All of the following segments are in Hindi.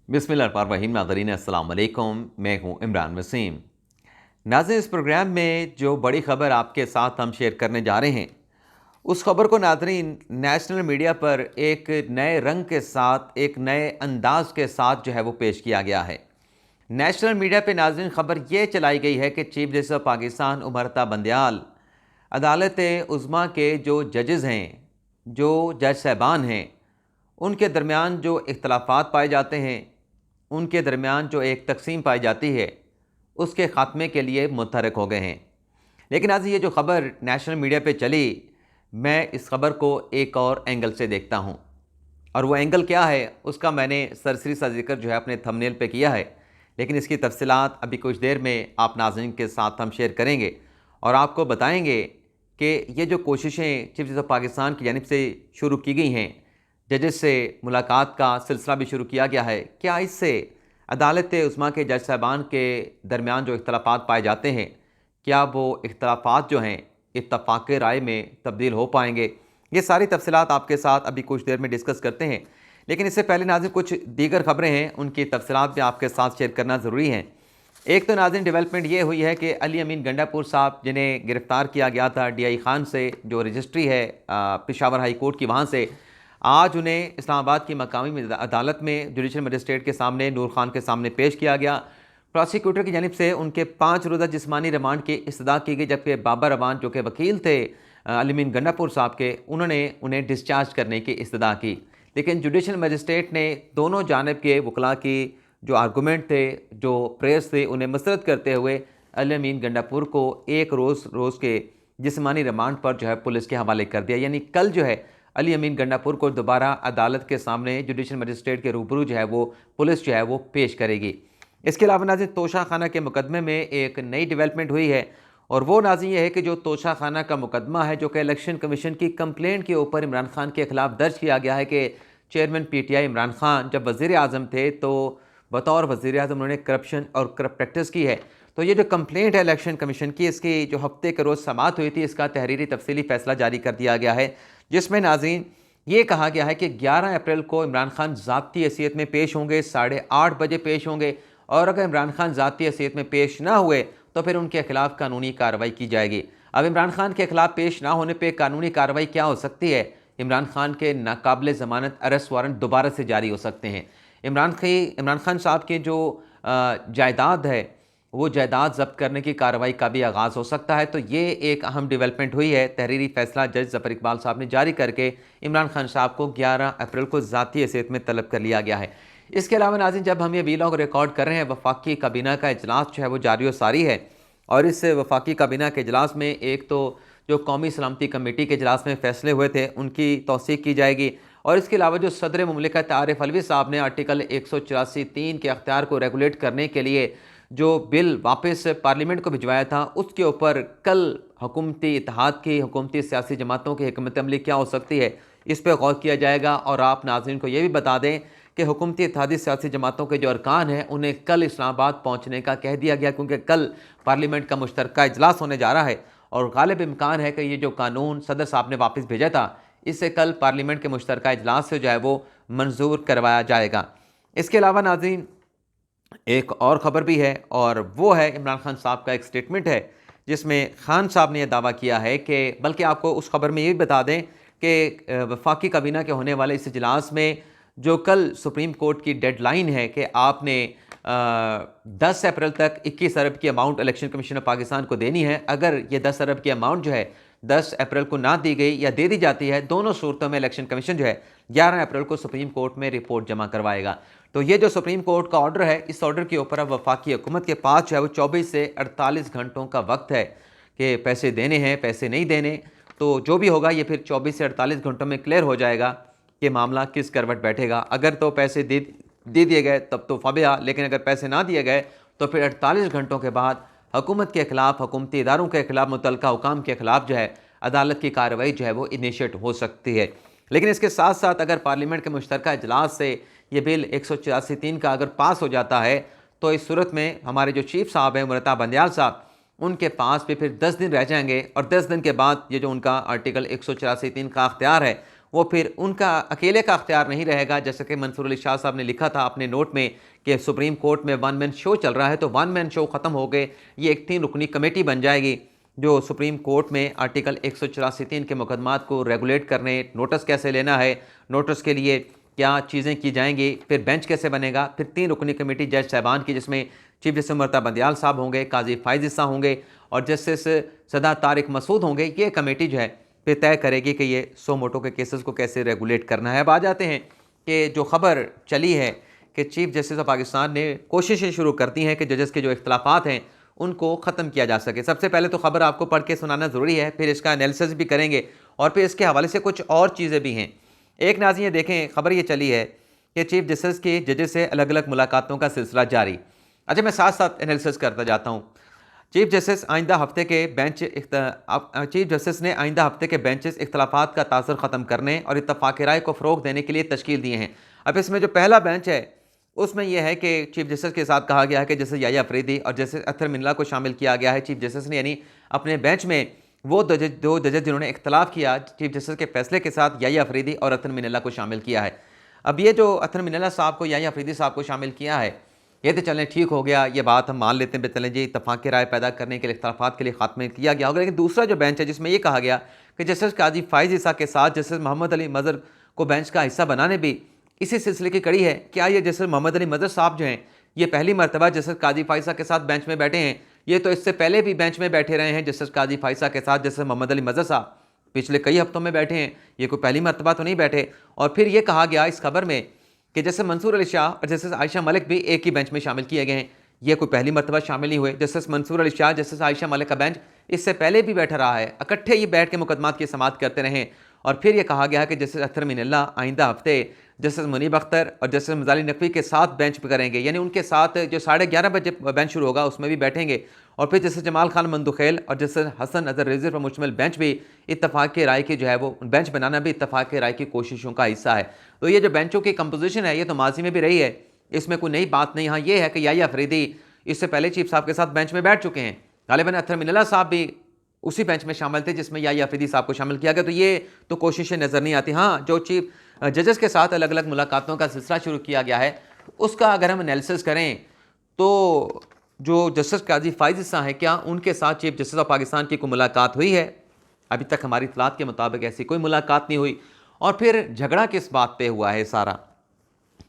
बिस्मिल्लाहिर्रहमानिर्रहीम। नाज़रीन अस्सलाम वालेकुम, मैं हूँ इमरान वसीम। नाज़रीन, इस प्रोग्राम में जो बड़ी ख़बर आपके साथ हम शेयर करने जा रहे हैं, उस ख़बर को नाज़रीन नेशनल मीडिया पर एक नए रंग के साथ, एक नए अंदाज़ के साथ जो है वो पेश किया गया है। नेशनल मीडिया पे नाज़रीन ख़बर ये चलाई गई है कि chief justice of Pakistan उमरता Bandial अदालत उज़्मा के जो जजेज़ हैं, जो जज साहबान हैं, उनके दरमियान जो इख्तलाफात पाए जाते हैं, उनके दरमियान जो एक तकसीम पाई जाती है, उसके ख़ात्मे के लिए मुतहरक हो गए हैं। लेकिन आज ये जो ख़बर नेशनल मीडिया पे चली, मैं इस ख़बर को एक और एंगल से देखता हूँ, और वो एंगल क्या है उसका मैंने सरसरी सा जिक्र जो है अपने थंबनेल पे किया है। लेकिन इसकी तफसीलात अभी कुछ देर में आप नाज़रीन के साथ हम शेयर करेंगे और आपको बताएंगे कि ये जो कोशिशें चीफ जस्टिस ऑफ पाकिस्तान की जानिब से शुरू की गई हैं, जजेस से मुलाकात का सिलसिला भी शुरू किया गया है, क्या इससे अदालत उस्मा के जज साहबान के दरमियान जो इख्तलाफात पाए जाते हैं, क्या वो इख्तलाफात जो हैं इत्तफाक़ राय में तब्दील हो पाएंगे? ये सारी तफसीलात आपके साथ अभी कुछ देर में डिस्कस करते हैं। लेकिन इससे पहले नाज़रीन कुछ दीगर ख़बरें हैं, उनकी तफसीलात भी आपके साथ शेयर करना ज़रूरी है। एक तो नाज़रीन डेवलपमेंट ये हुई है कि अली अमीन गंडापुर साहब, जिन्हें गिरफ़्तार किया गया था DI खान से, जो रजिस्ट्री है पेशावर हाई कोर्ट की, वहाँ से आज उन्हें इस्लामाबाद की मकामी अदालत में जुडिशल मजिस्ट्रेट के सामने, नूर खान के सामने पेश किया गया। प्रोसिक्यूटर की जानिब से उनके 5 रोज़ा जिस्मानी रिमांड की इस्तदा की गई, जबकि बाबर अवान जो कि वकील थे अली अमीन गंडापुर साहब के, उन्होंने उन्हें डिस्चार्ज करने की इस्तदा की। लेकिन जुडिशल मजिस्ट्रेट ने दोनों जानिब के वकला की जो आर्गूमेंट थे, जो प्रेस थे, उन्हें मसरत करते हुए अली अमीन गंडापुर को एक रोज़ के जिस्मानी रिमांड पर जो है पुलिस के हवाले कर दिया। यानी कल जो है अली अमीन गंडापुर को दोबारा अदालत के सामने जुडिशल मजिस्ट्रेट के रूबरू जो है वो पुलिस जो है वो पेश करेगी। इसके अलावा नाज़रीन तोशा खाना के मुकदमे में एक नई डेवलपमेंट हुई है, और वो नाज़रीन ये है कि जो तोशा खाना का मुकदमा है, जो कि इलेक्शन कमीशन की कंप्लेंट के ऊपर इमरान खान के ख़िलाफ़ दर्ज किया गया है कि चेयरमैन PTI इमरान खान जब वज़ीर आज़म थे तो बतौर वज़ीर आज़म उन्होंने करप्शन और करप्ट प्रैक्टिस की है। तो ये जो कंप्लेंट है इलेक्शन कमीशन की, इसकी जो हफ्ते के रोज़ समाअत हुई थी, इसका तहरीरी तफसीली फ़ैसला जारी कर दिया गया है, जिसमें नाज़रीन ये कहा गया है कि 11 अप्रैल को इमरान खान ज़ाती हैसियत में पेश होंगे, 8:30 बजे पेश होंगे, और अगर इमरान खान ज़ाती हैसियत में पेश ना हुए तो फिर उनके खिलाफ कानूनी कार्रवाई की जाएगी। अब इमरान खान के खिलाफ पेश ना होने पर कानूनी कार्रवाई क्या हो सकती है? इमरान खान के नाकाबिल ज़मानत अरेस्ट वारंट दोबारा से जारी हो सकते हैं। इमरान खान साहब की जो जायदाद है, वो जायदाद जब्त करने की कार्रवाई का भी आगाज़ हो सकता है। तो ये एक अहम डेवलपमेंट हुई है। तहरीरी फ़ैसला जज ज़फ़र इकबाल साहब ने जारी करके इमरान खान साहब को 11 अप्रैल को ज़ाती हैसियत में तलब कर लिया गया है। इसके अलावा नाज़रीन, जब हम ये वीलॉग रिकॉर्ड कर रहे हैं, वफाकी काबीना का इजलास जो है वो जारी व सारी है, और इस वफाकी काबीना के इजलास में एक तो जो कौमी सलामती कमेटी के इजलास में फ़ैसले हुए थे उनकी तौसीक़ की जाएगी, और इसके अलावा जो सदर मुमलिकत आरिफ अलवी साहब ने आर्टिकल 184(3) के अख्तियार को रेगुलेट करने के लिए जो बिल वापस पार्लियामेंट को भिजवाया था, उसके ऊपर कल हुकूमती इत्तेहाद की, हुकूमती सियासी जमातों की हिकमत अमली क्या हो सकती है, इस पर गौर किया जाएगा। और आप नाज़रीन को ये भी बता दें कि हुकूमती इत्तेहादी सियासी जमातों के जो अरकान हैं, उन्हें कल इस्लामाबाद पहुँचने का कह दिया गया, क्योंकि कल पार्लियामेंट का मुश्तरका इजलास होने जा रहा है, और गालिब इम्कान है कि ये जो कानून सदर साहब ने वापस भेजा था, इसे कल पार्लियामेंट के मुश्तरका इजलास से जो है वो मंजूर करवाया जाएगा। इसके अलावा नाज़रीन एक और ख़बर भी है, और वो है इमरान खान साहब का एक स्टेटमेंट है, जिसमें खान साहब ने यह दावा किया है कि, बल्कि आपको उस खबर में ये भी बता दें कि वफाकी काबीना के होने वाले इस इजलास में जो कल सुप्रीम कोर्ट की डेडलाइन है कि आपने 10 अप्रैल तक 21 अरब की amount election commission of Pakistan को देनी है। अगर ये 10 अरब की अमाउंट जो है 10 अप्रैल को ना दी गई या दे दी जाती है, दोनों सूरतों में इलेक्शन कमीशन जो है 11 अप्रैल को सुप्रीम कोर्ट में रिपोर्ट जमा करवाएगा। तो ये जो सुप्रीम कोर्ट का ऑर्डर है, इस ऑर्डर के ऊपर अब वफाकी हुकूमत के पास जो है वो 24 से 48 घंटों का वक्त है कि पैसे देने हैं, पैसे नहीं देने। तो जो भी होगा ये फिर 24 से 48 घंटों में क्लियर हो जाएगा कि मामला किस करवट बैठेगा। अगर तो पैसे दे दिए गए तब तो फबिया, लेकिन अगर पैसे ना दिए गए तो फिर 48 घंटों के बाद हुकूमत के ख़िलाफ़, हुकूमती इदारों के ख़िलाफ़, मुतल्लिका हुकाम के ख़िलाफ़ जो है अदालत की कार्रवाई जो है वो इनिशिएट हो सकती है। लेकिन इसके साथ साथ अगर पार्लियामेंट के मुश्तरका इजलास से ये बिल 184(3) का अगर पास हो जाता है, तो इस सूरत में हमारे जो चीफ साहब हैं उमरता बंदयाल साहब, उनके पास भी फिर 10 दिन रह जाएंगे, और 10 दिन के बाद ये जो उनका आर्टिकल 184(3) का अख्तियार है वो फिर उनका अकेले का अख्तियार नहीं रहेगा। जैसे कि मंसूर अली शाह साहब ने लिखा था अपने नोट में कि सुप्रीम कोर्ट में वन मैन शो चल रहा है, तो वन मैन शो ख़त्म हो गए, ये एक 3 रुकनी कमेटी बन जाएगी जो सुप्रीम कोर्ट में आर्टिकल 184(3) के मुकदमात को रेगुलेट करने, नोटिस कैसे लेना है, नोटिस के लिए क्या चीज़ें की जाएंगी, फिर बेंच कैसे बनेगा, फिर 3 रुकनी कमेटी जज साहबान की जिसमें चीफ जस्टिस ममता बंदयाल साहब होंगे, काजी फाइज ईसा होंगे और जस्टिस सदा तारिक मसूद होंगे। ये कमेटी जो है फिर तय करेगी कि ये सो मोटो के केसेस को कैसे रेगुलेट करना है। अब आ जाते हैं कि जो ख़बर चली है कि चीफ जस्टिस ऑफ पाकिस्तान ने कोशिशें शुरू कर दी हैं कि जजेस के जो इख्तलाफात हैं उनको ख़त्म किया जा सके। सबसे पहले तो ख़बर आपको पढ़ के सुनाना ज़रूरी है, फिर इसका एनालिसिस भी करेंगे और फिर इसके हवाले से कुछ और चीज़ें भी हैं। एक नाज़रीन देखें, ख़बर ये चली है कि चीफ जस्टिस की जजेस से अलग अलग मुलाकातों का सिलसिला जारी। अच्छा, मैं साथ साथ एनालिसिस करता जाता हूँ। चीफ जस्टिस ने आइंदा हफ्ते के बेंचेस इख्तलाफात का तासर ख़त्म करने और इत्तफ़ाक़ राय को फ़रोग़ देने के लिए तश्कील दिए हैं। अब इसमें जो पहला बेंच है उसमें यह है कि चीफ जस्टिस के साथ कहा गया है कि जस्टिस याह्या अफरीदी और जस्टिस अत्तर मिन्ना को शामिल किया गया है चीफ जस्टिस ने, यानी अपने बेंच में वो दो जजेस जिन्होंने इख्तलाफ किया चीफ जस्टिस के फैसले के साथ याह्या अफरीदी और अत्तर मिन्ना को शामिल किया है। अब ये जो अत्तर मिन्ना साहब को याह्या अफरीदी साहब को शामिल किया है, ये तो चलें ठीक हो गया, ये बात हम मान लेते हैं, चलें जी इत्तफाक़ राय पैदा करने के लिए इख्तलाफात के लिए ख़ात्मे किया गया होगा। लेकिन दूसरा जो बेंच है जिसमें ये कहा गया कि जस्टिस काजी फाइज ईसा के साथ जस्टिस मोहम्मद अली मज़र को बेंच का हिस्सा बनाने भी इसी सिलसिले की कड़ी है। क्या ये जस्टिस मोहम्मद अली मज़र साहब जो हैं ये पहली मरतबा जस्टिस काजी फाइज ईसा के साथ बेंच में बैठे हैं? ये तो इससे पहले भी बेंच में बैठे रहे हैं जस्टिस काजी फाइज ईसा के साथ जस्टिस मोहम्मद अली मज़र साहब, पिछले कई हफ्तों में बैठे हैं, ये कोई पहली मरतबा तो नहीं बैठे। और फिर ये कहा गया इस खबर में कि जैसे मंसूर अली शाह और जस्टिस आयशा मलिक भी एक ही बेंच में शामिल किए गए हैं, ये कोई पहली मरतबा शामिल नहीं हुए। जस्टिस मंसूर अली शाह, जस्टिस आयशा मलिक का बेंच इससे पहले भी बैठा रहा है, इकट्ठे ये बैठ के मुकदमात की समाअत करते रहे। और फिर ये कहा गया है कि जस्टिस अत्तर मिन्ना आइंदा हफ्ते जस्टिस मुनीब अख्तर और जस्टिस मज़ाली नकवी के साथ बेंच पर करेंगे, यानी उनके साथ जो 11:30 बजे बेंच शुरू होगा उसमें भी बैठेंगे। और फिर जस्टिस जमाल खान मंदुखेल और जस्टिस हसन अजहर रिजवी पर मुश्तमिल बेंच भी इत्तफाक़ राय की जो है वो बेंच बनाना भी इत्तफाक़ राय की कोशिशों का हिस्सा है। तो ये जो बेंचों की कंपोजिशन है ये तो माजी में भी रही है, इसमें कोई नई बात नहीं। हाँ, ये है कि याह्या अफरीदी इससे पहले चीफ साहब के साथ बेंच में बैठ चुके हैं, गालिबन अत्तर मिन्ना साहब भी उसी बेंच में शामिल थे जिसमें याह्या अफरीदी साहब को शामिल किया गया। तो ये तो कोशिशें नज़र नहीं आती। हाँ, जो चीफ जजेस के साथ अलग अलग मुलाकातों का सिलसिला शुरू किया गया है उसका अगर हम एनालिसिस करें तो जो जस्टिस काजी फाइज ईसा हैं, क्या उनके साथ चीफ जस्टिस ऑफ पाकिस्तान की कोई मुलाकात हुई है? अभी तक हमारी इतलात के मुताबिक ऐसी कोई मुलाकात नहीं हुई। और फिर झगड़ा किस बात पे हुआ है? सारा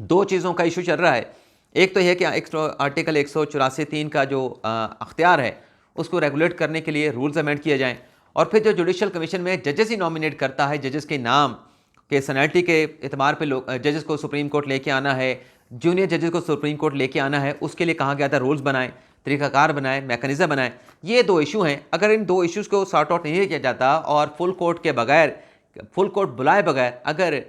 दो चीज़ों का इशू चल रहा है। एक तो यह कि आर्टिकल 184(3) का जो अख्तियार है उसको रेगुलेट करने के लिए रूल्स अमेंड किए जाएँ, और फिर जो जुडिशल कमीशन में जजेस ही नॉमिनेट करता है, जजेस के नाम के सैनिटी के एतबार पे लोग जजेस को सुप्रीम कोर्ट लेके आना है, जूनियर जजेस को सुप्रीम कोर्ट लेके आना है, उसके लिए कहा गया था रूल्स बनाएं, तरीक़ाकार बनाएं, मैकेनिज़्म बनाएं। ये दो इशू हैं। अगर इन दो इशूज़ को सॉर्ट आउट नहीं किया जाता और फुल कोर्ट के बगैर, फुल कोर्ट बुलाए बगैर अगर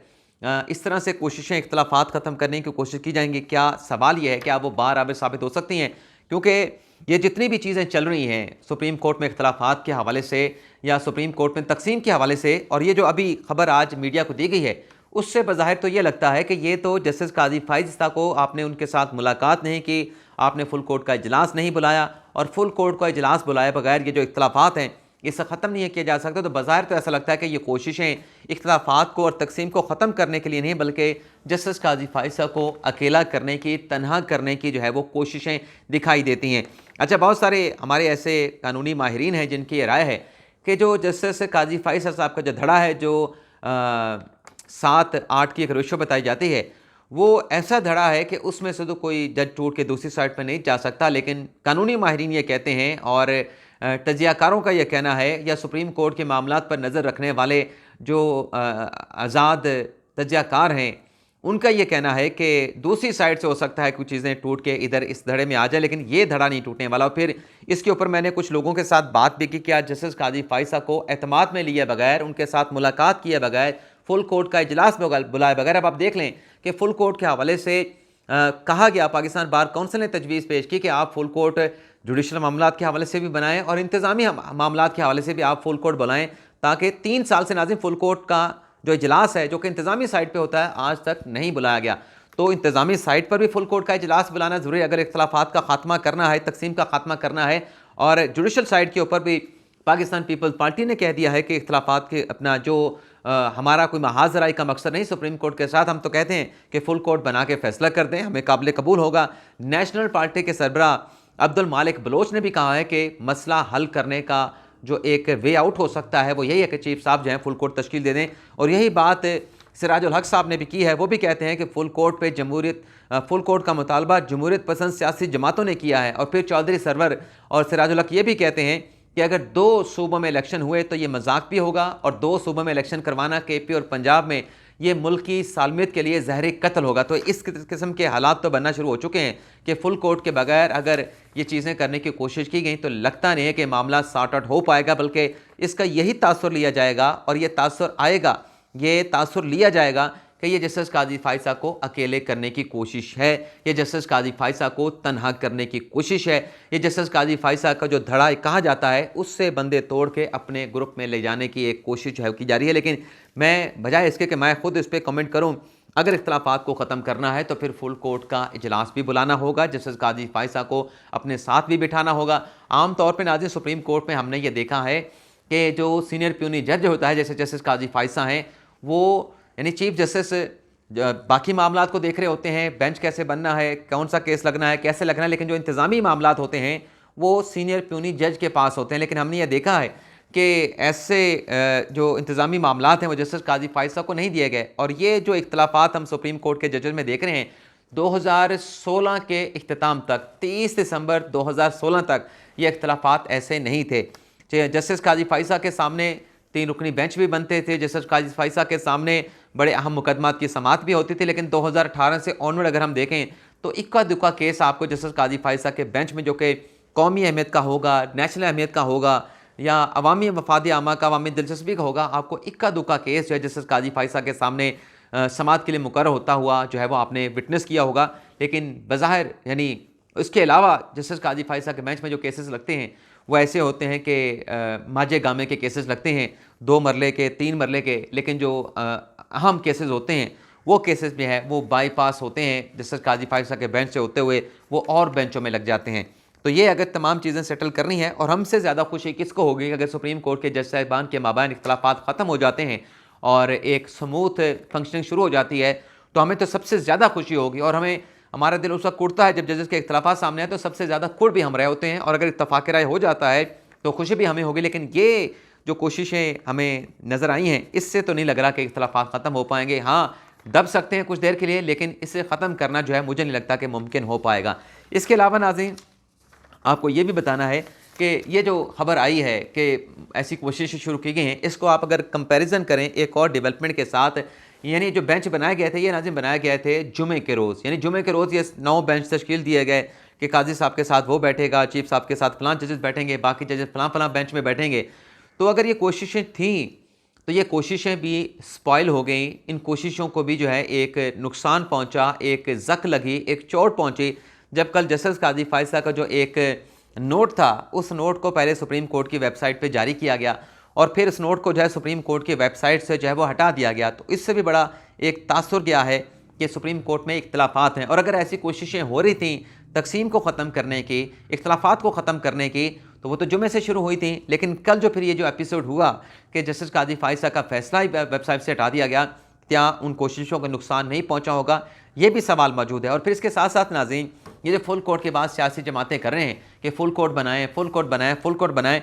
इस तरह से कोशिशें इख्तलाफात ख़त्म करने की कोशिश की जाएंगी, क्या सवाल ये है कि वो बार आबिद साबित हो सकती हैं? क्योंकि ये जितनी भी चीज़ें चल रही हैं सुप्रीम कोर्ट में इख्तलाफात के हवाले से या सुप्रीम कोर्ट में तकसीम के हवाले से, और ये जो अभी खबर आज मीडिया को दी गई है उससे बज़ाहिर तो ये लगता है कि ये तो जस्टिस काजी फाइज ईसा को आपने उनके साथ मुलाकात नहीं की, आपने फुल कोर्ट का इजलास नहीं बुलाया, और फुल कोर्ट का इजलास बुलाए बगैर ये जो इख्तलाफात हैं इसे ख़त्म नहीं किया जा सकता। तो बज़ाहिर तो ऐसा लगता है कि ये कोशिशें इख्तलाफात को और तकसीम को ख़त्म करने के लिए नहीं, बल्कि जस्टिस काजी फाइज ईसा को अकेला करने की, तनहा करने की जो है वो कोशिशें दिखाई देती हैं। अच्छा, बहुत सारे हमारे ऐसे कानूनी माहिरीन हैं जिनकी ये राय है कि जो जस्टिस काजी फाइज ईसा साहब का जो धड़ा है, जो 7-8 की एक रेशो बताई जाती है, वो ऐसा धड़ा है कि उसमें से तो कोई जज टूट के दूसरी साइड पर नहीं जा सकता। लेकिन कानूनी माहिरीन ये कहते हैं और तजियाकारों का यह कहना है, या सुप्रीम कोर्ट के मामलात पर नज़र रखने वाले जो आज़ाद तजियाकार हैं उनका ये कहना है कि दूसरी साइड से हो सकता है कुछ चीज़ें टूट के इधर इस धड़े में आ जाए, लेकिन ये धड़ा नहीं टूटने वाला। और फिर इसके ऊपर मैंने कुछ लोगों के साथ बात भी की कि आज जस्टिस काजी फाइज ईसा को एतमाद में लिए बगैर, उनके साथ मुलाकात किए बगैर, फुल कोर्ट का इजलास बुलाए बगैर, अब आप देख लें कि फुल कोर्ट के हवाले से कहा गया, पाकिस्तान बार काउंसिल ने तजवीज़ पेश की कि आप फुल कोर्ट जुडिशल मामलात के हवाले से भी बनाएं और इंतज़ामी मामलात के हवाले से भी आप फुल कोर्ट बुलाएं, ताकि 3 साल से नाज़िम फुल कोर्ट का जो इजलास है, जो कि इंतज़ामी साइड पे होता है, आज तक नहीं बुलाया गया। तो इंतज़ामी साइड पर भी फुल कोर्ट का इजलास बुलाना ज़रूरी है अगर इख्तलाफात का खात्मा करना है, तकसीम का खात्मा करना है, और जुडिशल साइड के ऊपर भी पाकिस्तान पीपल्स पार्टी ने कह दिया है कि इख्तलाफात के अपना जो हमारा कोई महाज राय का मकसद नहीं सुप्रीम कोर्ट के साथ, हम तो कहते हैं कि फुल कोर्ट बना के फैसला कर दें, हमें काबिल कबूल होगा। नेशनल पार्टी के सरबराह अब्दुल मालिक बलोच ने भी कहा है कि मसला हल करने का जो एक वे आउट हो सकता है वो यही है कि चीफ साहब जो हैं फुल कोर्ट तश्कील दे दें। और यही बात सिराजुल हक साहब ने भी की है। वो भी कहते हैं कि फुल कोर्ट पे फुल कोर्ट का मुतालबा जमहूरियत पसंद सियासी जमातों ने किया है। और फिर चौधरी सरवर और सिराजुल हक ये भी कहते हैं कि अगर 2 सूबों में इलेक्शन हुए तो ये मजाक भी होगा, और 2 सूबों में इलेक्शन करवाना केपी और पंजाब में ये मुल्क की सालमियत के लिए जहरी कत्ल होगा। तो इस किस्म के हालात तो बनना शुरू हो चुके हैं कि फुल कोर्ट के बगैर अगर ये चीज़ें करने की कोशिश की गई तो लगता नहीं है कि मामला सॉर्ट आउट हो पाएगा, बल्कि इसका यही तासुर लिया जाएगा और ये तासुर आएगा, ये तासुर लिया जाएगा कि ये जस्टिस काजी फायसा को अकेले करने की कोशिश है, ये जस्टिस काजी फायसा को तन्हा करने की कोशिश है, ये जस्टिस काजी फायसा का जो धड़ा कहा जाता है उससे बंदे तोड़ के अपने ग्रुप में ले जाने की एक कोशिश है की जा रही है। लेकिन मैं बजाय इसके कि मैं खुद इस पर कमेंट करूँ, अगर इख्तलाफात को ख़त्म करना है तो फिर फुल कोर्ट का इजलास भी बुलाना होगा, जस्टिस काजी फायसा को अपने साथ भी बिठाना होगा। आम तौर पर नाज़रीन सुप्रीम कोर्ट में हमने ये देखा है कि जो सीनियर प्यूनी जज होता है, जैसे जस्टिस काजी फायसा हैं, वो यानी चीफ जस्टिस बाकी मामला को देख रहे होते हैं, बेंच कैसे बनना है, कौन सा केस लगना है, कैसे लगना है, लेकिन जो इंतज़ामी मामला होते हैं वो सीनियर प्यूनी जज के पास होते हैं। लेकिन हमने ये देखा है कि ऐसे जो इंतज़ामी मामला हैं वो जस्टिस काजी फायसा को नहीं दिए गए। और ये जो इख्तलाफात हम सुप्रीम कोर्ट के जजेस में देख रहे हैं, 2016 के इख्तिताम तक, 30 दिसंबर 2016 तक ये इख्तलाफात ऐसे नहीं थे। जस्टिस काजी फायसा के सामने 3 रुकनी बेंच भी बनते थे, जस्टिस काजी फायसा के सामने बड़े अहम मुकदमात की समाअत भी होती थी। लेकिन 2018 से ऑनवर्ड अगर हम देखें तो इक्का दुक्का केस आपको जस्टिस काजी फायसा के बेंच में जो कि कौमी अहमियत का होगा, नेशनल अहमियत का होगा या अवामी मफाद आमा का, अवामी दिलचस्पी का होगा, आपको इक्का दुक्का केस जो है जस्टिस काजी फायसा के सामने समाअत के लिए मुकर्रर होता हुआ जो है वो आपने विटनेस किया होगा। लेकिन बज़ाहिर यानी इसके अलावा जस्टिस काजी फायसा के बेंच में जो केसेस लगते हैं वो ऐसे होते हैं कि माजे गामे के केसेस लगते हैं, 2 मरले के, 3 मरले के। लेकिन जो अहम केसेस होते हैं वो केसेस भी हैं वो बाईपास होते हैं जस्टिस काजी फायसा के बेंच से होते हुए वो और बेंचों में लग जाते हैं। तो ये अगर तमाम चीज़ें सेटल करनी है, और हमसे ज़्यादा खुशी किसको होगी अगर सुप्रीम कोर्ट के जज साहिबान के माबाइन इख्तलाफात ख़त्म हो जाते हैं और एक स्मूथ फंक्शनिंग शुरू हो जाती है, तो हमें तो सबसे ज़्यादा खुशी होगी। और हमारा दिल उस वक्त कुड़ता है जब जजेस के इख्तलाफात सामने आए, तो सबसे ज़्यादा कुड़ भी हम रहे होते हैं। और अगर इत्तफाक राय हो जाता है तो खुशी भी हमें होगी। लेकिन ये जो कोशिशें हमें नज़र आई हैं, इससे तो नहीं लग रहा कि इख्तलाफात ख़त्म हो पाएंगे। हाँ, दब सकते हैं कुछ देर के लिए, लेकिन इसे ख़त्म करना जो है मुझे नहीं लगता कि मुमकिन हो पाएगा। इसके अलावा नाज़रीन आपको ये भी बताना है कि ये जो खबर आई है कि ऐसी कोशिशें शुरू की गई हैं, इसको आप अगर कंपैरिजन करें एक और डेवलपमेंट के साथ, यानी जो बेंच बनाए गए थे ये नाज़रीन बनाए गए थे जुमे के रोज़, यानी जुमे के रोज़ ये 9 बेंच तश्कील दिए गए कि काजी साहब के साथ वो बैठेगा, चीफ साहब के साथ फलां जजेस बैठेंगे, बाकी जजेस फलां बेंच में बैठेंगे। तो अगर ये कोशिशें थीं तो ये कोशिशें भी स्पॉइल हो गई। इन कोशिशों को भी जो है एक नुकसान पहुंचा, एक जक लगी, एक चोट पहुंची, जब कल जस्टिस काजी फायसा का जो एक नोट था उस नोट को पहले सुप्रीम कोर्ट की वेबसाइट पे जारी किया गया और फिर इस नोट को जो है सुप्रीम कोर्ट की वेबसाइट से जो है वो हटा दिया गया। तो इससे भी बड़ा एक तासुर गया है कि सुप्रीम कोर्ट में इख्तलाफात हैं। और अगर ऐसी कोशिशें हो रही थी तकसीम को ख़त्म करने की, इख्तलाफात को ख़त्म करने की, तो वो तो जुमे से शुरू हुई थी। लेकिन कल जो फिर ये जो एपिसोड हुआ कि जस्टिस काजी फायसा का फैसला ही वेबसाइट से हटा दिया गया, क्या उन कोशिशों का नुकसान नहीं पहुंचा होगा, ये भी सवाल मौजूद है। और फिर इसके साथ साथ नाज़रीन ये जो फुल कोर्ट के बाद सियासी जमातें कर रहे हैं कि फुल कोर्ट बनाएं, फुल कोर्ट बनाएं, फुल कोर्ट बनाएं,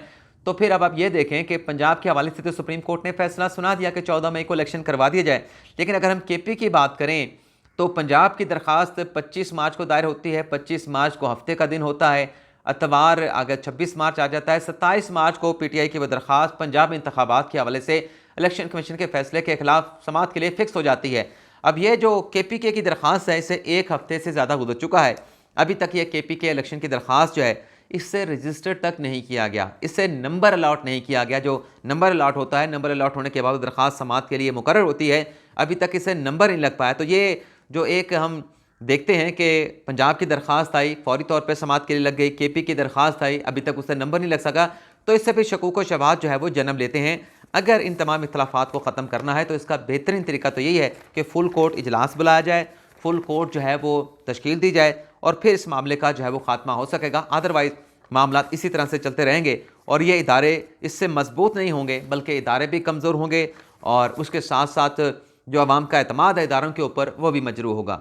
तो फिर अब आप ये देखें कि पंजाब के हवाले से तो सुप्रीम कोर्ट ने फैसला सुना दिया कि 14 मई को इलेक्शन करवा दिया जाए। लेकिन अगर हम केपी की बात करें तो पंजाब की दरख्वास्त 25 मार्च को दायर होती है, 25 मार्च को हफ्ते का दिन होता है, अतवार अगर 26 मार्च आ जाता है, 27 मार्च को पीटीआई की वो दरख्वास्त पंजाब इंतखाबात के हवाले से इलेक्शन कमीशन के फैसले के खिलाफ समाअत के लिए फिक्स हो जाती है। अब ये जो केपीके की दरख्वास्त है इसे 1 हफ्ते से ज़्यादा गुजर चुका है, अभी तक ये केपीके इलेक्शन की दरख्वास्त जो है इससे रजिस्टर तक नहीं किया गया, इससे नंबर अलाट नहीं किया गया। जो नंबर अलाट होता है, नंबर अलाट होने के बाद दरख्वास्त समाअत के लिए मुकर्रर होती है, अभी तक इसे नंबर नहीं लग पाया। तो ये जो एक हम देखते हैं कि पंजाब की दरख्वास्त आई, फौरी तौर पर समाअत के लिए लग गई, केपी की दरख्वास्त आई, अभी तक उससे नंबर नहीं लग सका, तो इससे फिर शकूक व शबहात जो है वो जन्म लेते हैं। अगर इन तमाम इख्तलाफात को ख़त्म करना है तो इसका बेहतरीन तरीका तो यही है कि फुल कोर्ट इजलास बुलाया जाए, फुल कोर्ट जो है वो तश्कील दी जाए और फिर इस मामले का जो है वो खात्मा हो सकेगा। अदरवाइज़ मामला इसी तरह से चलते रहेंगे और ये इदारे इससे मजबूत नहीं होंगे बल्कि इदारे भी कमज़ोर होंगे और उसके साथ साथ जो आवाम का एतमाद है इदारों के ऊपर वो भी मजरूह होगा।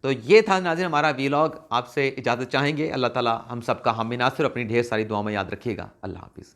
तो ये था नाज़रीन हमारा वीलॉग। आपसे इजाज़त चाहेंगे। अल्लाह ताला हम सबका हामी नासिर अपनी ढेर सारी दुआ में याद रखिएगा। अल्लाह हाफ़िज़।